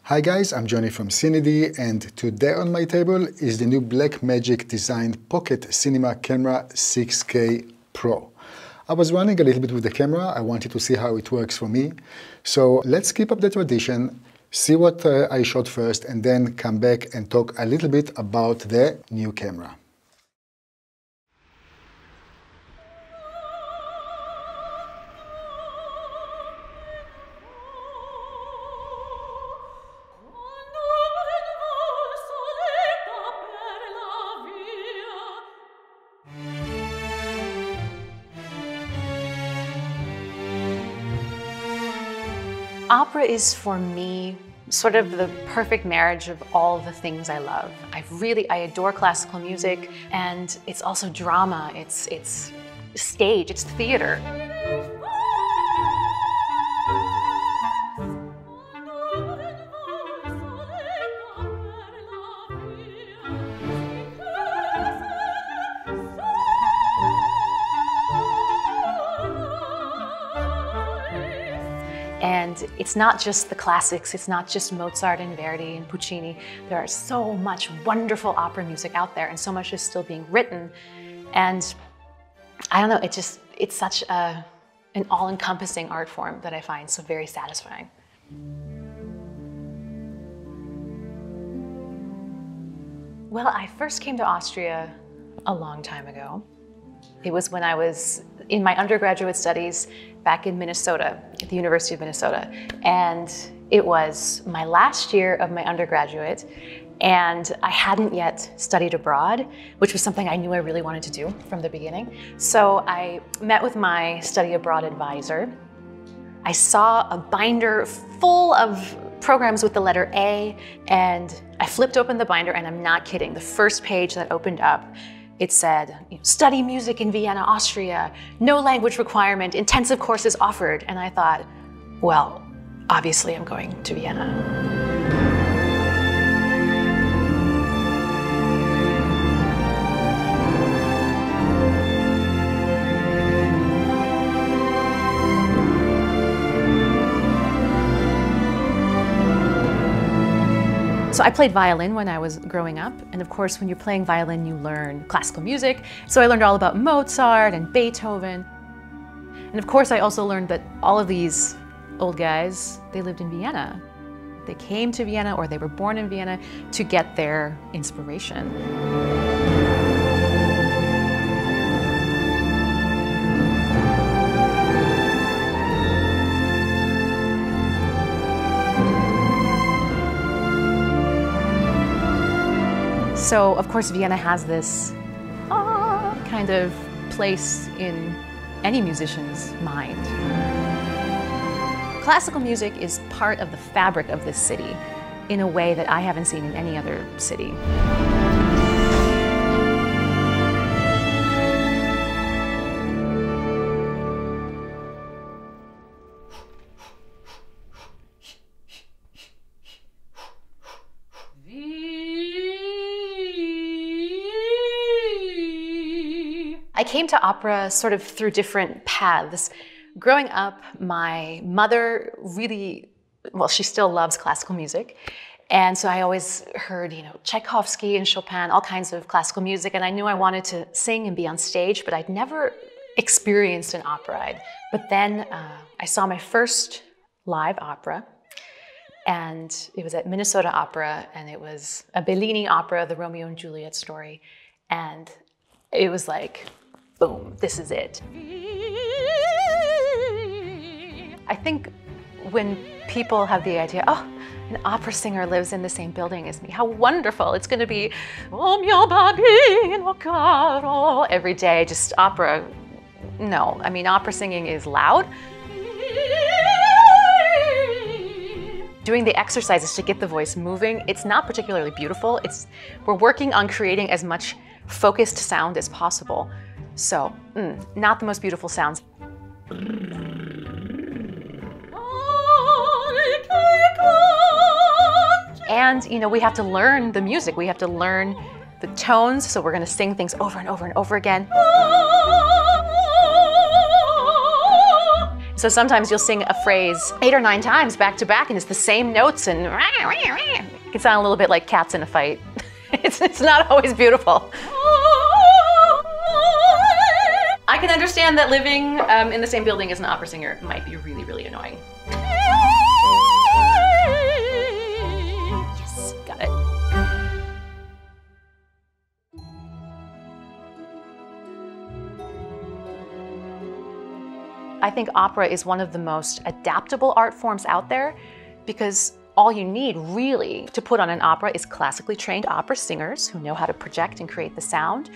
Hi guys, I'm Johnny from CineD, and today on my table is the new Blackmagic designed Pocket Cinema Camera 6K Pro. I was running a little bit with the camera. I wanted to see how it works for me. So let's keep up the tradition, see what I shot first, and then come back and talk a little bit about the new camera. Opera is, for me, sort of the perfect marriage of all the things I love. I adore classical music, and it's also drama, it's stage, it's theater. And it's not just the classics, it's not just Mozart and Verdi and Puccini. There is so much wonderful opera music out there, and so much is still being written. And I don't know, it's such an all-encompassing art form that I find so very satisfying. Well, I first came to Austria a long time ago. It was when I was in my undergraduate studies back in Minnesota, at the University of Minnesota. And it was my last year of my undergraduate, and I hadn't yet studied abroad, which was something I knew I really wanted to do from the beginning. So I met with my study abroad advisor. I saw a binder full of programs with the letter A, and I flipped open the binder, and I'm not kidding, the first page that opened up, it said, study music in Vienna, Austria, no language requirement, intensive courses offered. And I thought, well, obviously I'm going to Vienna. So I played violin when I was growing up, and of course when you're playing violin you learn classical music, so I learned all about Mozart and Beethoven. And of course I also learned that all of these old guys, they lived in Vienna. They came to Vienna, or they were born in Vienna, to get their inspiration. So, of course, Vienna has this kind of place in any musician's mind. Classical music is part of the fabric of this city in a way that I haven't seen in any other city. I came to opera sort of through different paths. Growing up, my mother really, well, she still loves classical music. And so I always heard, Tchaikovsky and Chopin, all kinds of classical music. And I knew I wanted to sing and be on stage, but I'd never experienced an opera. But then I saw my first live opera. And it was at Minnesota Opera, and it was a Bellini opera, the Romeo and Juliet story. And it was like, boom, this is it. I think when people have the idea, oh, an opera singer lives in the same building as me, how wonderful. It's going to be, oh mio bambino caro, every day, just opera. No, I mean, opera singing is loud. Doing the exercises to get the voice moving, it's not particularly beautiful. We're working on creating as much focused sound as possible. So, not the most beautiful sounds. And, we have to learn the music. We have to learn the tones, so we're going to sing things over and over and over again. So sometimes you'll sing a phrase 8 or 9 times back to back and it's the same notes and it can sound a little bit like cats in a fight. It's not always beautiful. I can understand that living in the same building as an opera singer might be really, really annoying. Yes, got it. I think opera is one of the most adaptable art forms out there because all you need really to put on an opera is classically trained opera singers who know how to project and create the sound,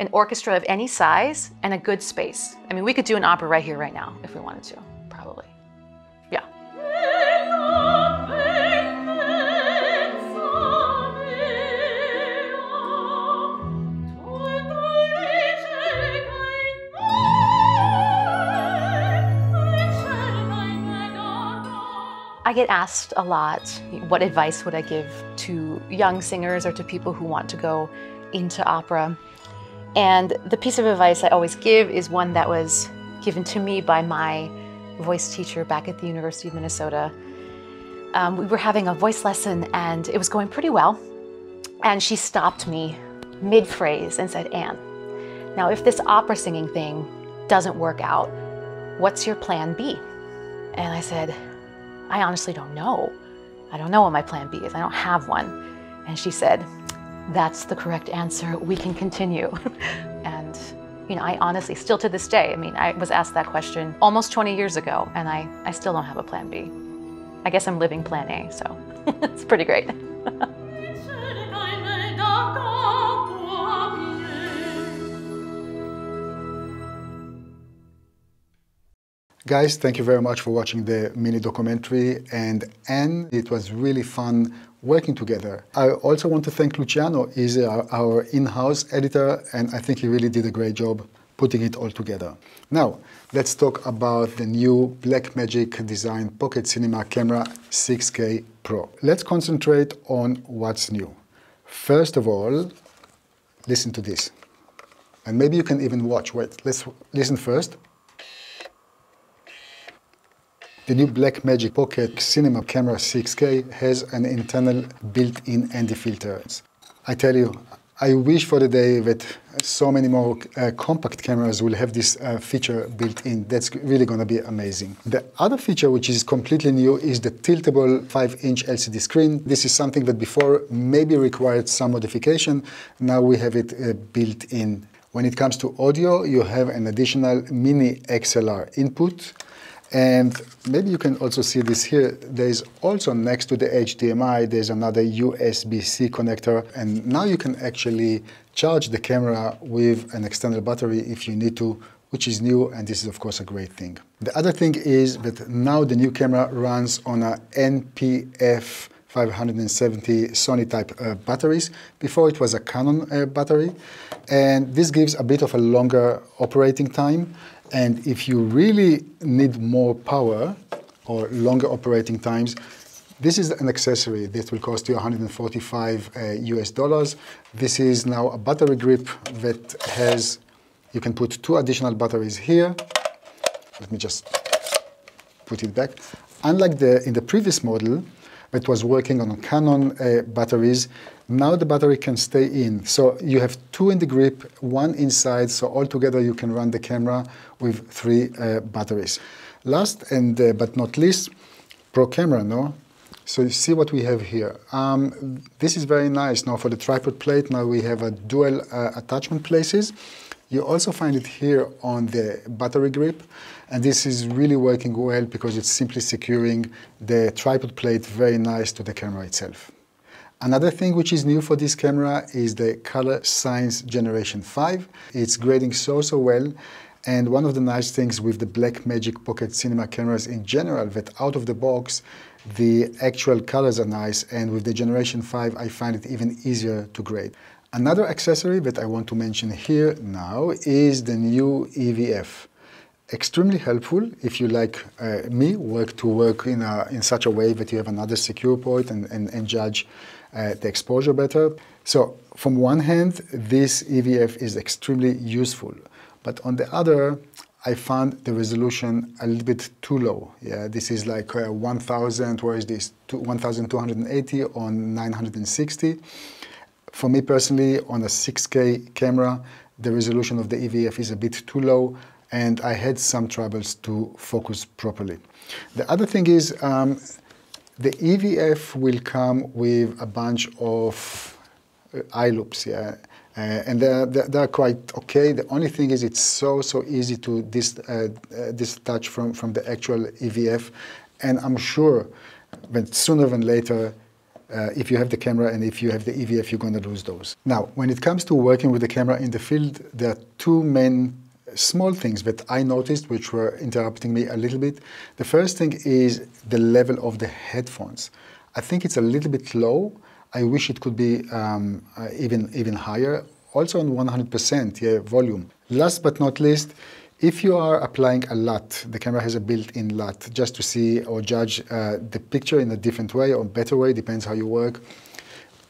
an orchestra of any size, and a good space. I mean, we could do an opera right here, right now, if we wanted to, probably. Yeah. I get asked a lot, what advice would I give to young singers or to people who want to go into opera? And the piece of advice I always give is one that was given to me by my voice teacher back at the University of Minnesota. We were having a voice lesson and it was going pretty well. And she stopped me mid-phrase and said, "Anne, now if this opera singing thing doesn't work out, what's your plan B?" And I said, "I honestly don't know. I don't know what my plan B is. I don't have one." And she said, "That's the correct answer. We can continue." And, you know, I honestly, still to this day, I mean, I was asked that question almost 20 years ago, and I still don't have a plan B. I guess I'm living plan A, so it's pretty great. Guys, thank you very much for watching the mini documentary, and Anne, it was really fun working together. I also want to thank Luciano. He's our in-house editor, and I think he really did a great job putting it all together. Now, let's talk about the new Blackmagic Design Pocket Cinema Camera 6K Pro. Let's concentrate on what's new. First of all, listen to this. And maybe you can even watch. Wait, let's listen first. The new Blackmagic Pocket Cinema Camera 6K has an internal built-in ND filters. I tell you, I wish for the day that so many more compact cameras will have this feature built in. That's really going to be amazing. The other feature, which is completely new, is the tiltable 5-inch LCD screen. This is something that before maybe required some modification. Now we have it built in. When it comes to audio, you have an additional mini XLR input. And maybe you can also see this here. There's also next to the HDMI, there's another USB-C connector. And now you can actually charge the camera with an external battery if you need to, which is new. And this is, of course, a great thing. The other thing is that now the new camera runs on a NPF 570 Sony type batteries. Before it was a Canon battery. And this gives a bit of a longer operating time. And if you really need more power or longer operating times, this is an accessory that will cost you $145 US. This is now a battery grip that has, you can put 2 additional batteries here. Let me just put it back. Unlike in the previous model that was working on Canon batteries, now the battery can stay in. So you have 2 in the grip, 1 inside, so altogether you can run the camera with 3 batteries. Last and but not least, Pro camera, no? So you see what we have here. This is very nice. Now for the tripod plate, now we have a dual attachment places. You also find it here on the battery grip, and this is really working well because it's simply securing the tripod plate very nice to the camera itself. Another thing which is new for this camera is the Color Science Generation 5. It's grading so well, and one of the nice things with the Blackmagic Pocket Cinema cameras in general, that out of the box, the actual colors are nice, and with the Generation 5, I find it even easier to grade. Another accessory that I want to mention here now is the new EVF. Extremely helpful if you, like me, work in such a way that you have another secure point and judge the exposure better. So from one hand, this EVF is extremely useful, but on the other, I found the resolution a little bit too low. Yeah, this is like 1000, where is this? 1280 on 960. For me personally, on a 6K camera, the resolution of the EVF is a bit too low, and I had some troubles to focus properly. The other thing is, the EVF will come with a bunch of eye loops, yeah, and they're quite okay. The only thing is it's so easy to detach from the actual EVF, and I'm sure that sooner than later, if you have the camera and if you have the EVF, you're going to lose those. Now, when it comes to working with the camera in the field, there are two main small things that I noticed which were interrupting me a little bit. The first thing is the level of the headphones. I think it's a little bit low. I wish it could be even higher. Also on 100%, yeah, volume. Last but not least, if you are applying a LUT, the camera has a built-in LUT, just to see or judge the picture in a different way or better way, depends how you work.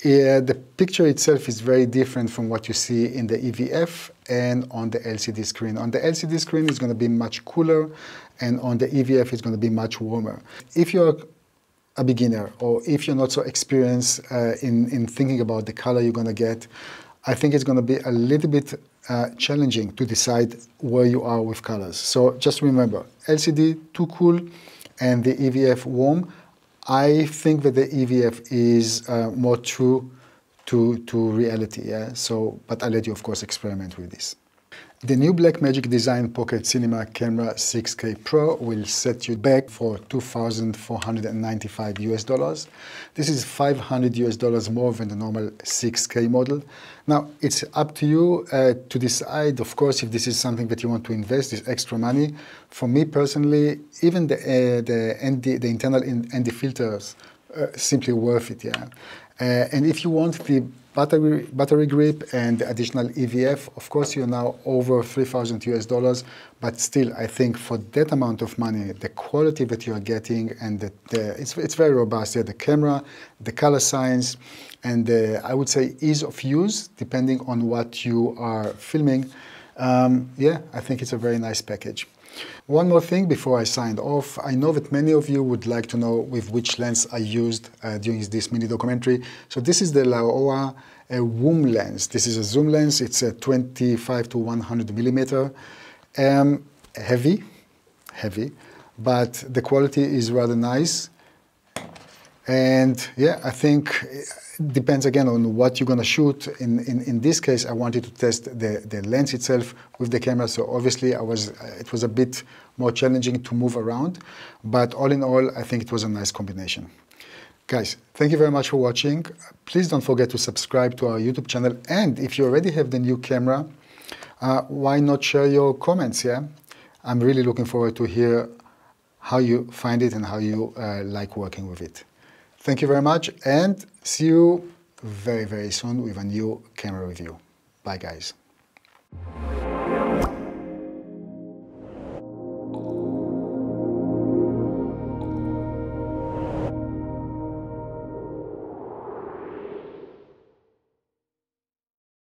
The picture itself is very different from what you see in the EVF and on the LCD screen. On the LCD screen, it's going to be much cooler, and on the EVF, it's going to be much warmer. If you're a beginner, or if you're not so experienced in thinking about the color you're going to get, I think it's going to be a little bit challenging to decide where you are with colors. So just remember, LCD too cool and the EVF warm. I think that the EVF is more true to reality, yeah? So, but I'll let you, of course, experiment with this. The new Blackmagic Design Pocket Cinema Camera 6K Pro will set you back for $2,495 US. This is $500 US more than the normal 6K model. Now, it's up to you to decide, of course, if this is something that you want to invest, this extra money. For me personally, even the internal ND filters simply worth it, yeah. And if you want the battery grip and the additional EVF, of course you're now over $3,000 US, but still I think for that amount of money, the quality that you are getting and it's very robust. Yeah, the camera, the color science, and I would say ease of use, depending on what you are filming. Yeah, I think it's a very nice package. One more thing before I sign off. I know that many of you would like to know with which lens I used during this mini documentary. So this is the Laowa Woom lens. This is a zoom lens. It's a 25 to 100 millimeter. Heavy, but the quality is rather nice. And yeah, I think it depends again on what you're going to shoot. In this case, I wanted to test the lens itself with the camera, so obviously it was a bit more challenging to move around, but all in all, I think it was a nice combination. Guys, thank you very much for watching. Please don't forget to subscribe to our YouTube channel, and if you already have the new camera, why not share your comments, yeah? I'm really looking forward to hear how you find it and how you like working with it. Thank you very much, and see you very, very soon with a new camera review. Bye, guys.